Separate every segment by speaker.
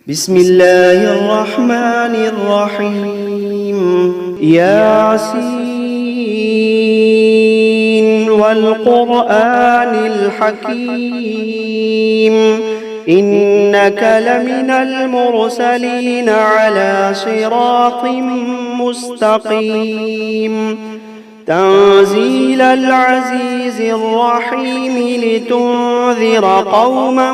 Speaker 1: بسم الله الرحمن الرحيم ياسين والقرآن الحكيم إنك لمن المرسلين على صراط مستقيم تنزيل العزيز الرحيم لتنذر قوما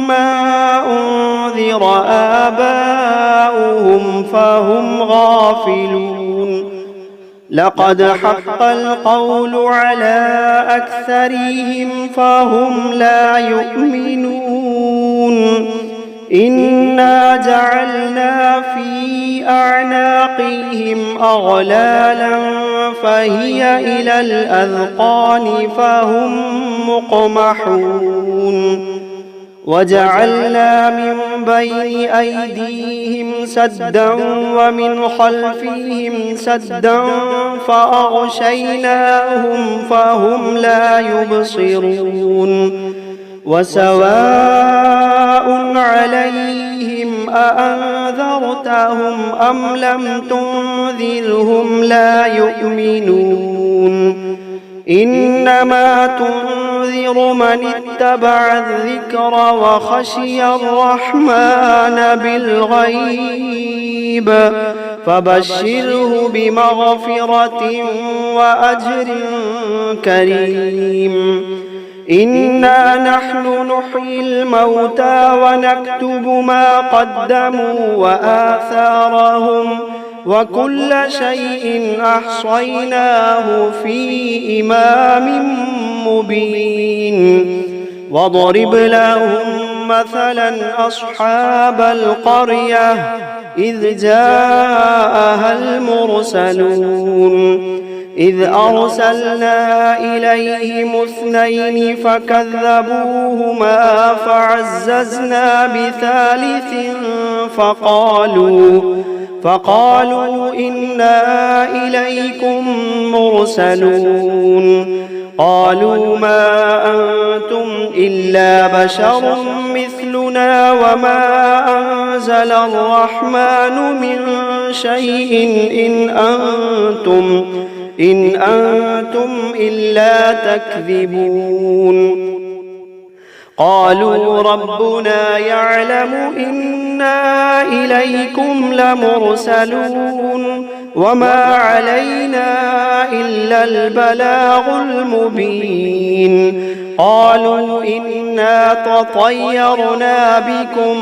Speaker 1: ما أنذر آباؤهم فهم غافلون لقد حق القول على أكثرهم فهم لا يؤمنون إنا جعلنا في أعناقهم أغلالا فهي إلى الأذقان فهم مقمحون وجعلنا من بين أيديهم سدا ومن خلفهم سدا فأغشيناهم فهم لا يبصرون وسواء عليهم أأنذرتهم أم لم تنذرهم لا يؤمنون إنما تنذر من اتبع الذكر وخشي الرحمن بالغيب فبشره بمغفرة وأجر كريم إنا نحن نحيي الموتى ونكتب ما قدموا وآثارهم وكل شيء أحصيناه في إمام مبين واضرب لهم مثلا أصحاب القرية إذ جاءها المرسلون إذ أرسلنا إليهم اثنين فكذبوهما فعززنا بثالث فقالوا إنا إليكم مرسلون قالوا ما أنتم إلا بشر مثلنا وما أنزل الرحمن من شيء إن أنتم إلا تكذبون قالوا ربنا يعلم إنا إليكم لمرسلون وما علينا إلا البلاغ المبين قالوا إنا تطيرنا بكم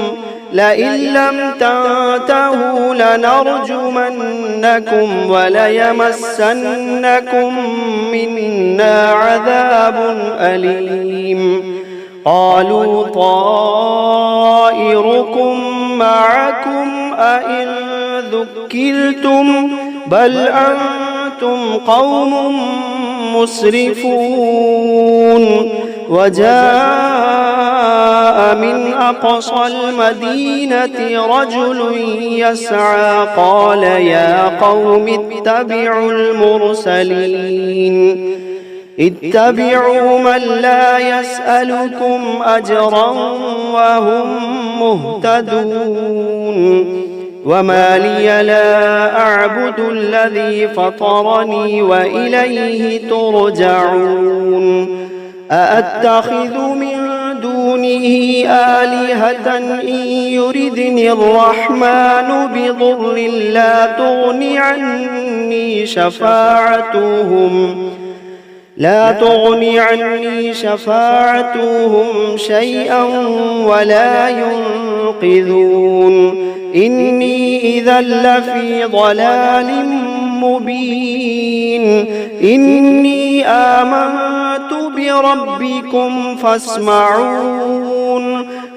Speaker 1: لئن لم تنتهوا لنرجمنكم وليمسنكم منا عذاب أليم قالوا طائركم معكم أئن ذكرتم بل أنتم قوم مسرفون وجاء من أقصى المدينة رجل يسعى قال يا قوم اتبعوا المرسلين اتبعوا من لا يسألكم أجرا وهم مهتدون وما لي لا أعبد الذي فطرني وإليه ترجعون أأتخذ من دونه آلهة إن يردني الرحمن بضر لا تغني عني شفاعتهم شيئا ولا ينقذون إني إذا لفي ضلال مبين إني آمنت بربكم فاسمعون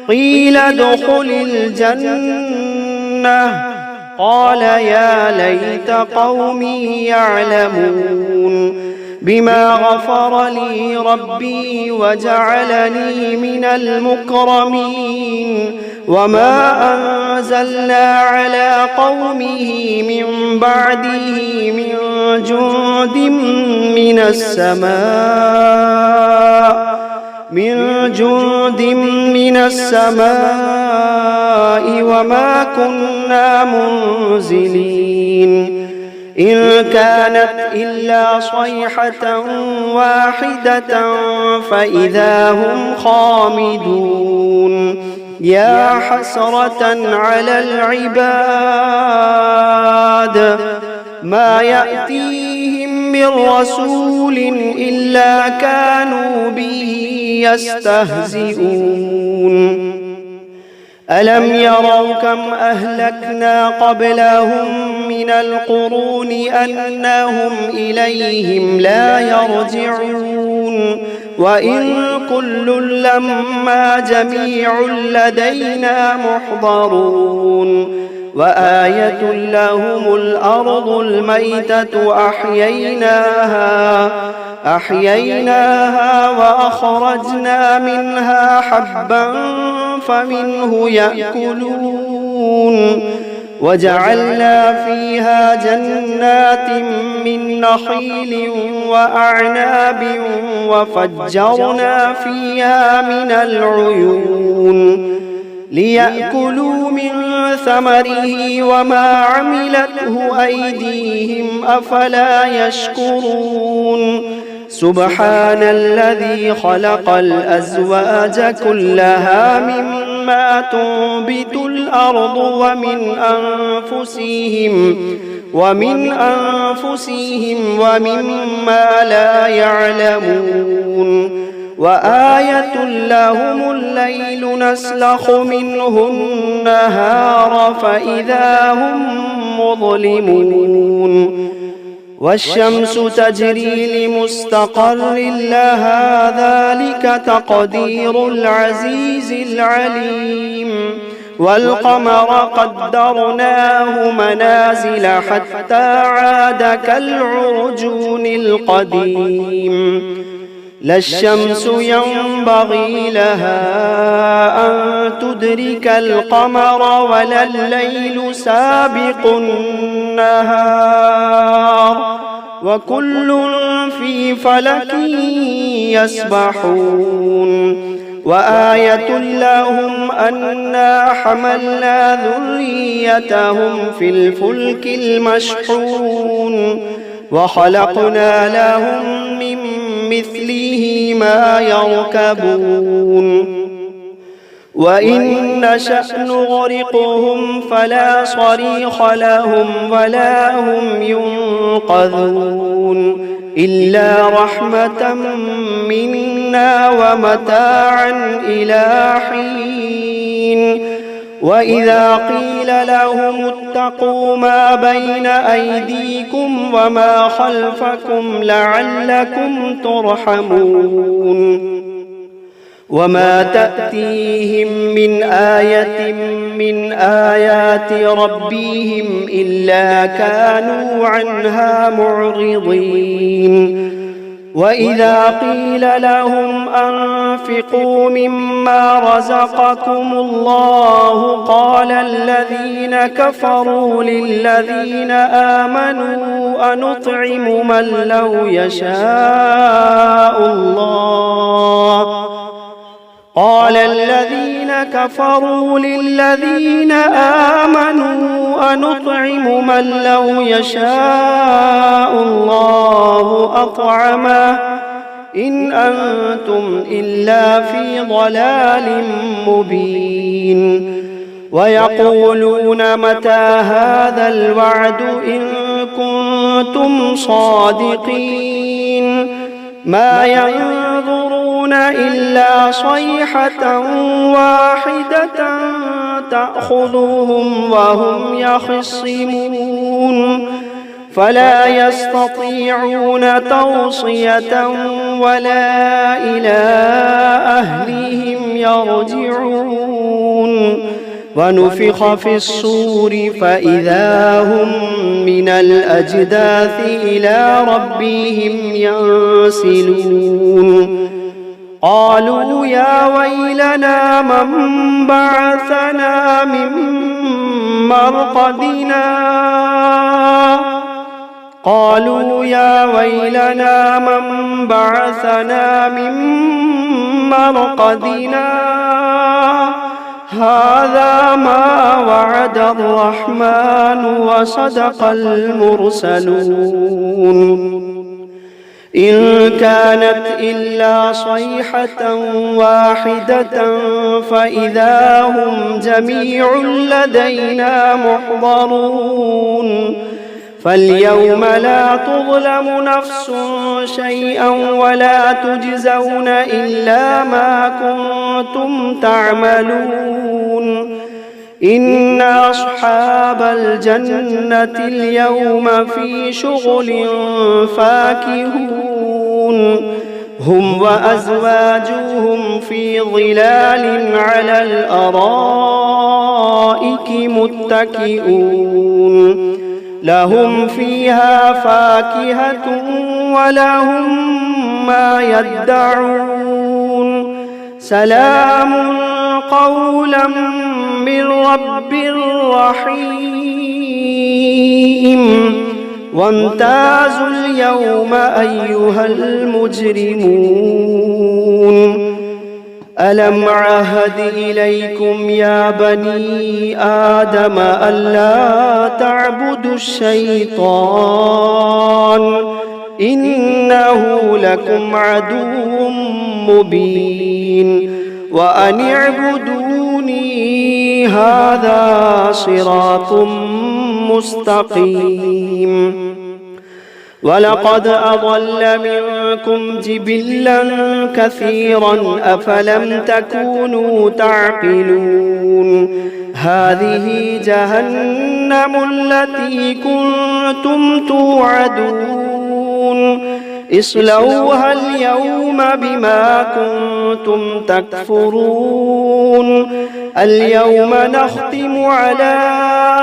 Speaker 1: قيل ادخل الجنة قال يا ليت قومي يعلمون بما غفر لي ربي وجعلني من المكرمين وما أنزلنا على قومه من بعده من جند من السماء وما كنا منزلين إن كانت إلا صيحة واحدة فإذا هم خامدون يا حسرة على العباد ما يأتيهم من رسول إلا كانوا به يستهزئون ألم يروا كم أهلكنا قبلهم من القرون أنهم إليهم لا يرجعون وإن كل لما جميع لدينا محضرون وآية لهم الأرض الميتة أحييناها وأخرجنا منها حبا فمنه يأكلون وجعلنا فيها جنات من نخيل وأعناب وفجرنا فيها من العيون ليأكلوا من ثمره وما عملته أيديهم أفلا يشكرون سبحان الذي خلق الأزواج كلها مما تنبت الأرض ومن أنفسهم ومما لا يعلمون وآية لهم الليل نسلخ منه النهار فإذا هم مظلمون والشمس تجري لمستقر لها ذلك تقدير العزيز العليم والقمر قدرناه منازل حتى عاد كالعرجون القديم لا الشمس ينبغي لها أن تدرك القمر ولا الليل سابق النهار وكل في فلك يسبحون وآية لهم أنا حملنا ذريتهم في الفلك المشحون وخلقنا لهم من مثله ما يركبون وإن نشأ نغرقهم فلا صريخ لهم ولا هم ينقذون إلا رحمة منا ومتاعا إلى حين وإذا قيل لهم اتقوا ما بين أيديكم وما خلفكم لعلكم ترحمون وما تأتيهم من آية من آيات ربهم إلا كانوا عنها معرضين وإذا قيل لهم أنفقوا مما رزقكم الله قال الذين كفروا للذين آمنوا أنطعم من لو يشاء الله قال الذين كفروا للذين آمنوا أنطعم من لو يشاء الله أطعمه إن أنتم إلا في ضلال مبين ويقولون متى هذا الوعد إن كنتم صادقين ما ينظرون إلا صيحة واحدة تأخذهم وهم يخصمون فلا يستطيعون توصية ولا إلى أهلهم يرجعون ونفخ في الصور فإذا هم من الأجداث إلى ربهم ينسلون قالوا يا ويلنا من بعثنا من مرقدنا هذا ما وعد الرحمن وصدق المرسلون إن كانت إلا صيحة واحدة فإذا هم جميع لدينا محضرون فاليوم لا تظلم نفس شيئا ولا تجزون إلا ما كنتم تعملون إن أصحاب الجنة اليوم في شغل فاكهون هم وأزواجهم في ظلال على الأرائك متكئون لهم فيها فاكهة ولهم ما يدعون سلام قولا من رب رحيم وامتازوا اليوم أيها المجرمون ألم عهد إليكم يا بني آدم ألا تعبدوا الشيطان إنه لكم عدو مبين وأن اعبدوني هذا صراط مستقيم ولقد أضل منكم جبلا كثيرا أفلم تكونوا تعقلون هذه جهنم التي كنتم توعدون اصلوها اليوم بما كنتم تكفرون اليوم نختم على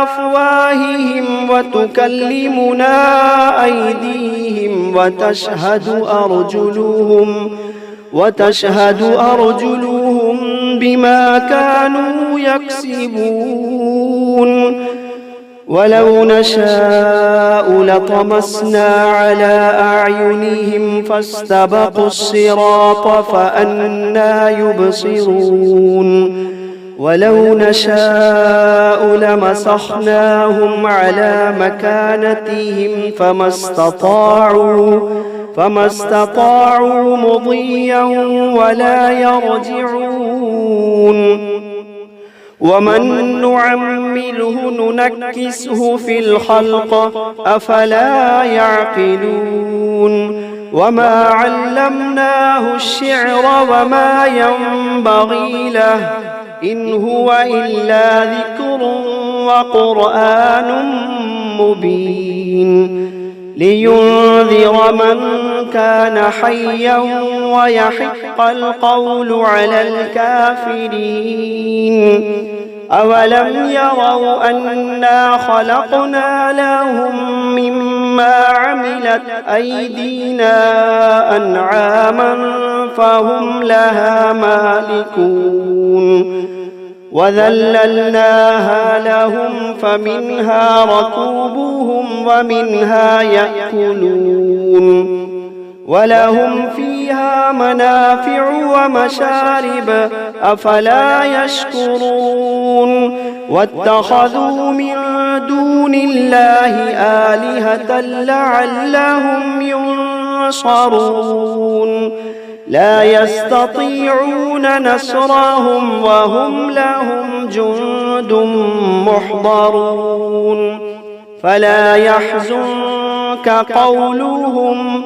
Speaker 1: أفواههم وتكلمنا أيديهم وتشهد أرجلهم بما كانوا يكسبون ولو نشاء لطمسنا على أعينهم فاستبقوا الصراط فأنى يبصرون ولو نشاء لمسخناهم على مكانتهم فما استطاعوا مضيا ولا يرجعون ومن نعمله ننكسه في الخلق أفلا يعقلون وما علمناه الشعر وما ينبغي له إن هو إلا ذكر وقرآن مبين لينذر من كان حيا ويحق القول على الكافرين أولم يروا أنا خلقنا لهم مما عملت أيدينا أنعاما فهم لها مالكون وذللناها لهم فمنها ركوبهم ومنها يأكلون ولهم فيها منافع ومشارب أفلا يشكرون واتخذوا من دون الله آلهة لعلهم ينصرون لا يستطيعون نصرهم وهم لهم جند محضرون فلا يحزنك قولهم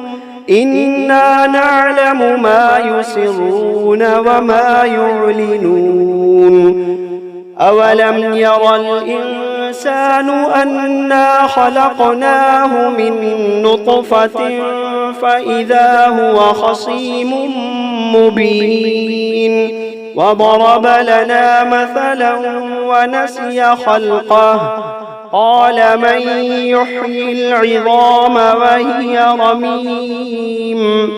Speaker 1: إنا نعلم ما يسرون وما يعلنون أولم ير الإنسان أنا خلقناه من نطفة فإذا هو خصيم مبين وضرب لنا مثلا ونسي خلقه قال من يحيي العظام وهي رميم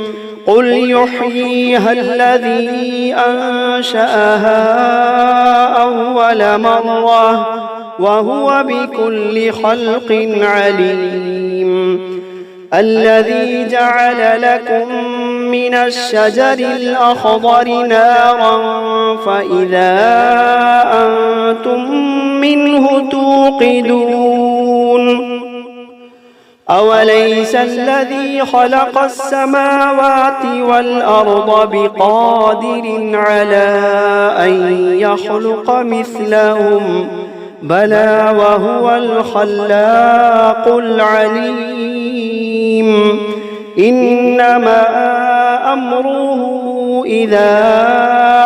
Speaker 1: قل يحييها الذي أنشأها أول مرة وهو بكل خلق عليم الذي جعل لكم من الشجر الأخضر نارا فإذا أنتم منه توقدون أوليس الذي خلق السماوات والأرض بقادر على أن يخلق مثلهم بلى وهو الخلاق العليم إنما أمره إذا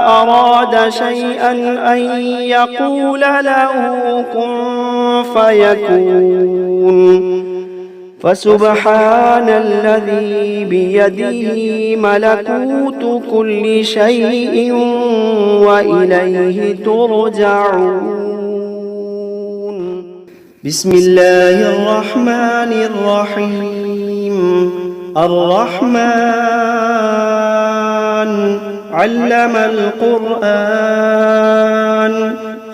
Speaker 1: أراد شيئا أن يقول له كن فيكون فسبحان الذي بيده ملكوت كل شيء وإليه ترجعون بسم الله الرحمن الرحيم الرحمن علم القرآن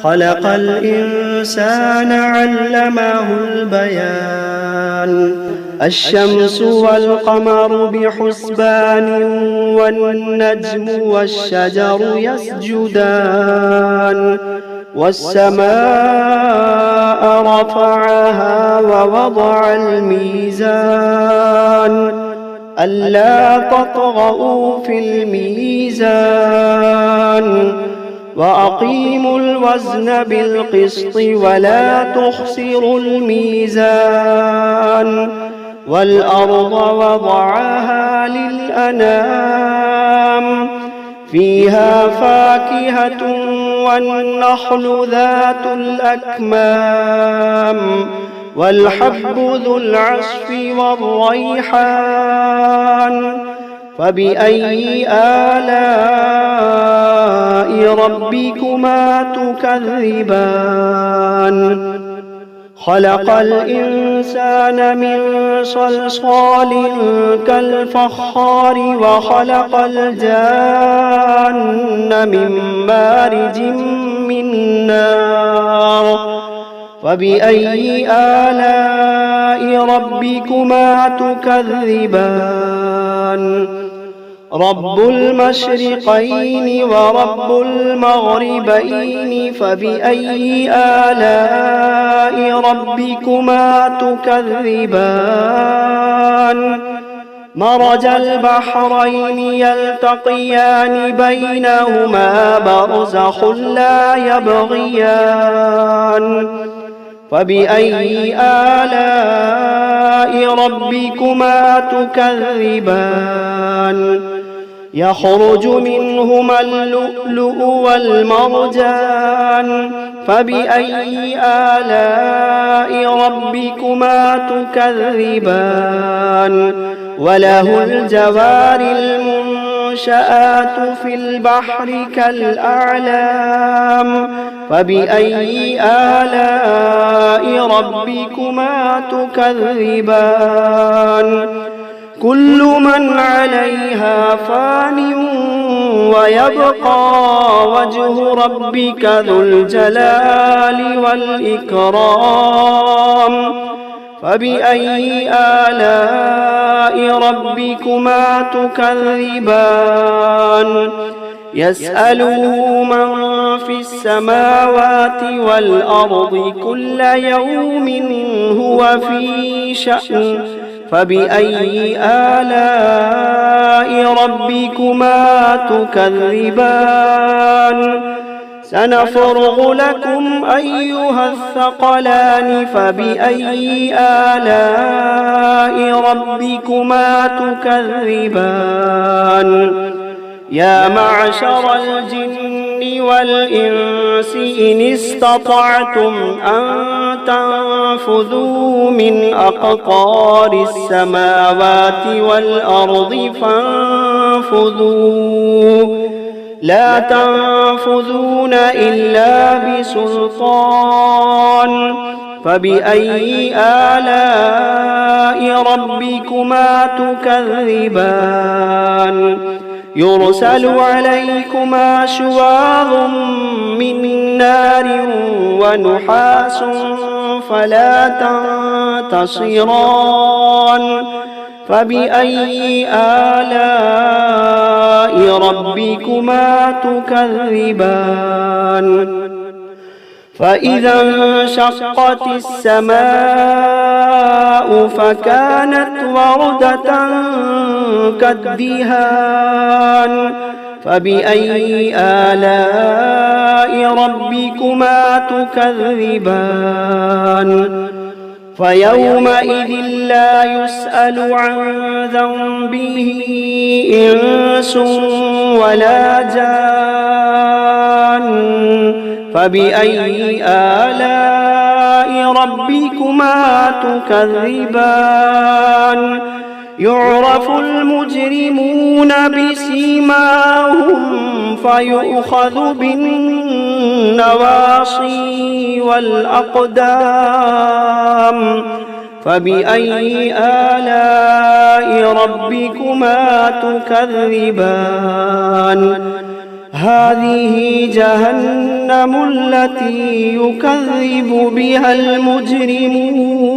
Speaker 1: خلق الإنسان علمه البيان الشمس والقمر بحسبان والنجم والشجر يسجدان والسماء رفعها ووضع الميزان ألا تطغوا في الميزان وأقيموا الوزن بالقسط ولا تخسروا الميزان والأرض وضعها للأنام فيها فاكهة والنخل ذات الأكمام والحب ذو العصف والريحان فبأي آلاء ربكما تكذبان خلق الإنسان من صلصال كالفخار وخلق الجان من مارج من نار فبأي آلاء ربكما تكذبان رب المشرقين ورب المغربين فبأي آلاء ربكما تكذبان مرج البحرين يلتقيان بينهما برزخ لا يبغيان فبأي آلاء ربكما تكذبان يخرج منهما اللؤلؤ والمرجان فبأي آلاء ربكما تكذبان وله الجوار المنشآت في البحر كالأعلام فبأي آلاء ربكما تكذبان كل من عليها فان ويبقى وجه ربك ذو الجلال والإكرام فبأي آلاء ربكما تكذبان يسأله من في السماوات والأرض كل يوم هو في شأن فبأي آلاء ربكما تكذبان سنفرغ لكم أيها الثقلان فبأي آلاء ربكما تكذبان يا معشر الجن والإنس إن استطعتم أن تنفذوا من أقطار السماوات والأرض فانفذوا لا تنفذون إلا بسلطان فبأي آلاء ربكما تكذبان يرسل عليكما شواظ من نار ونحاس فلا تنتصران فبأي آلاء ربكما تكذبان فإذا انشقت السماء فكانت وردة كالدهان فبأي آلاء ربكما تكذبان فيومئذ لا يسأل عن ذنبه إنس ولا جان فبأي آلاء ربكما تكذبان يعرف المجرمون بسيماهم فيؤخذ بالنواصي والأقدام فبأي آلاء ربكما تكذبان هذه جهنم التي يكذب بها المجرمون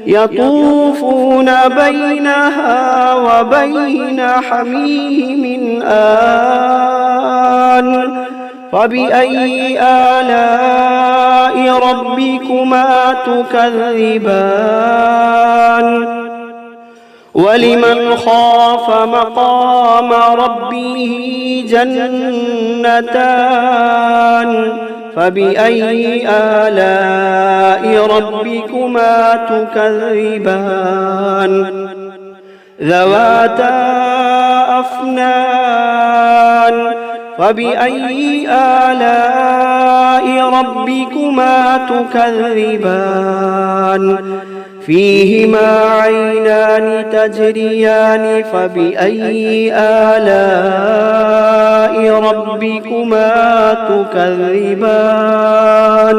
Speaker 1: يطوفون بينها وبين حميم آن فبأي آلاء ربكما تكذبان ولمن خاف مقام ربه جنتان فبأي آلاء ربكما تكذبان ذواتا أفنان فبأي آلاء ربكما تكذبان فيهما عينان تجريان فبأي آلاء ربكما تكذبان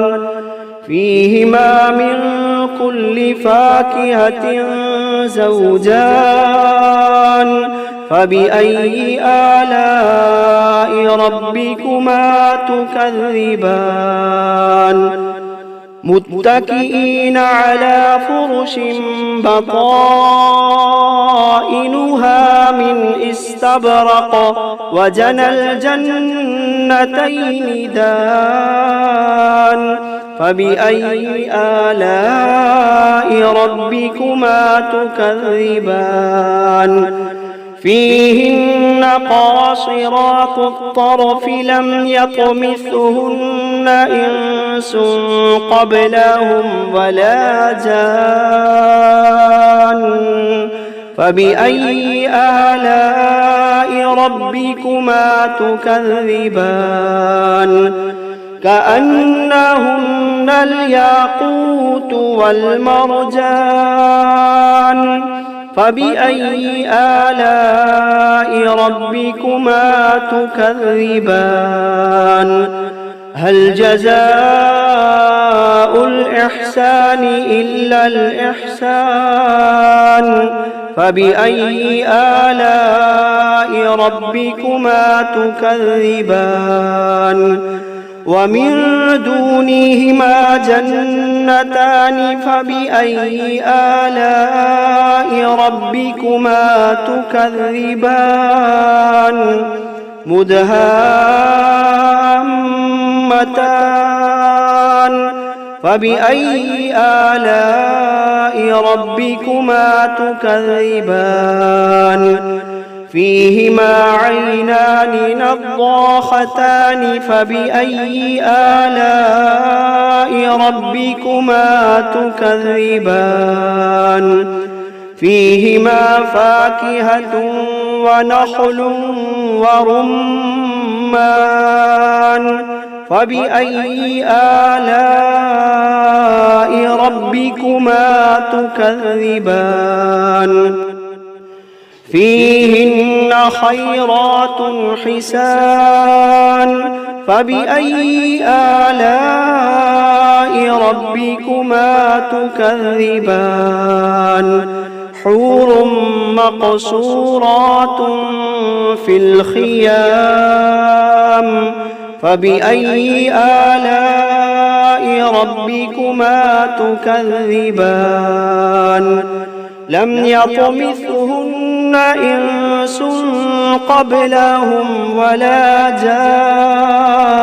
Speaker 1: فيهما من كل فاكهة زوجان فبأي آلاء ربكما تكذبان متكئين على فرش بطائنها من استبرق وجنى الجنتين دان فبأي آلاء ربكما تكذبان فيهن قاصرات الطرف لم يطمثهن إنس قبلهم ولا جان فبأي آلاء ربكما تكذبان كأنهن الياقوت والمرجان فبأي آلاء ربكما تكذبان هل جزاء الإحسان إلا الإحسان فبأي آلاء ربكما تكذبان ومن دونهما جنتان فبأي آلاء ربكما تكذبان مدهامتان فبأي آلاء ربكما تكذبان فيهما عينان نضاختان فبأي آلاء ربكما تكذبان فيهما فاكهة ونخل ورمان فبأي آلاء ربكما تكذبان فيهن خيرات حسان فبأي آلاء ربكما تكذبان حور مقصورات في الخيام فبأي آلاء ربكما تكذبان لم يطمثهن إنس قبلهم ولا جان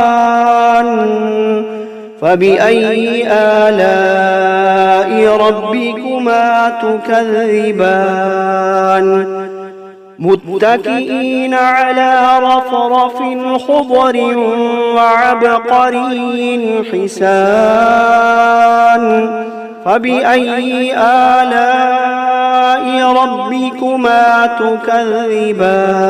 Speaker 1: فبأي آلاء ربكما تكذبان متكئين على رفرف خضر وعبقري حسان فبأي آلاء ربكما تكذبان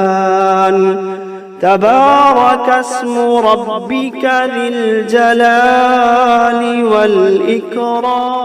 Speaker 1: تبارك اسم ربك ذي الجلال والإكرام.